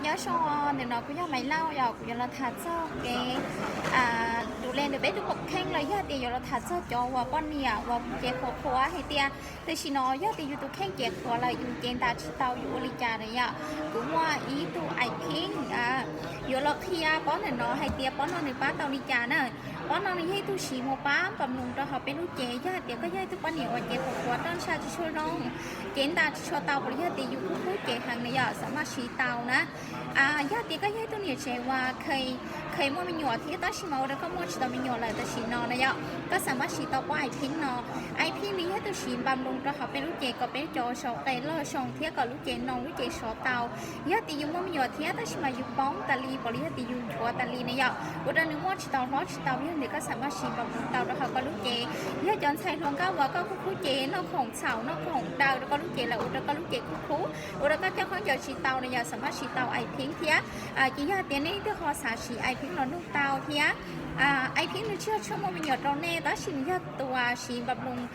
nhớ cho nên nó cũng nhớ máy lau giờ cũng nhớ là thật cho cái đủ lên được biết được một khen là giờ thì giờ là thật cho và con nè và cái khổ khóa hay tia thì chỉ nói giờ thì youtube khen cái khóa là dùng trên ta chỉ tao dùng lý trà này ạ cũng qua ý tụ ai khen giờ là khi bón này nó hay tia bón nó này bá tao lý trà nè bón nó nàyให้tu sĩ một bám bầm nung cho họเป็นลูกเจ๊giờ thì có giờ tu bón nhiều và cái khổ khóa đơn sa chỉ cho nó trên ta chỉ cho tao bây giờ thì dùngคู่เจ๊hàng này giờสามารถชี้เตานะญาติก็ญาติตัวเนี่ยเชื่อว่าเคยมั่วมีหยอดที่ตั้งชิมเอาแล้วก็มั่วชิตามีหยอดเลยแต่ชินอนนะยะก็สามารถชิตาว่าไอพิงนอไอพิงนี้ญาติตัวชิมบำรุงตัวเขาเป็นลูกเจก็เป็นจอชอเตลชงเทียกับลูกเจนองลูกเจชอเตาญาติยุ่งมั่วมีหยอดที่ตั้งชิมายุ่งป้องตาลีบริญาติยุ่งชัวตาลีนะยะอุดรนึกมั่วชิตาร้อนชิตาญาติก็สามารถชิมบำรุงเตาตัวเขาก็ลูกเจญาติย้อนใช้ลงก้าวว่าก็คู่เจนอกของเสานอกของดาวแล้วก็ลูกเจแล้วอุดรก็ลูกเจคู่อุดรก็เจ้าของจอชิตานะยะสามารถชิตาไอพิงเทียchỉ là tiền này thì họ xả xí ai phim nó nung tàu thì ai phim nó chưa cho một mình nhỏ trong này đó chỉ làตัวxí bập lùng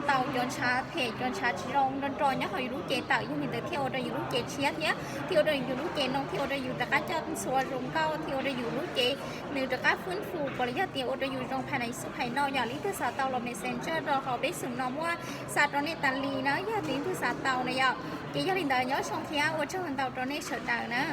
tàu chọn xả thể chọn xả chỉ rong đơn tròn nhá họอยู่เจtạo như mình tới theo đâyอยู่เจเชียthế theo đâyอยู่เจน้องtheo đâyอยู่ตะก้าจะสัวรวมเก้าtheo đâyอยู่เจหนึ่งตะก้าฟื้นฟูบริยาเตียวđâyอยู่ตรงภายในสุภายนอกอย่างนี้คือสาเตาเรา messenger เราเขาไปสื่อน้องว่าสาตอนนี้ตันลีนะยาตีนคือสาเตาเนี่ยกี่ยาลินเดอร์ย้อนชงเทียว่าช่วงเตาตอนนี้เฉิดดังนะ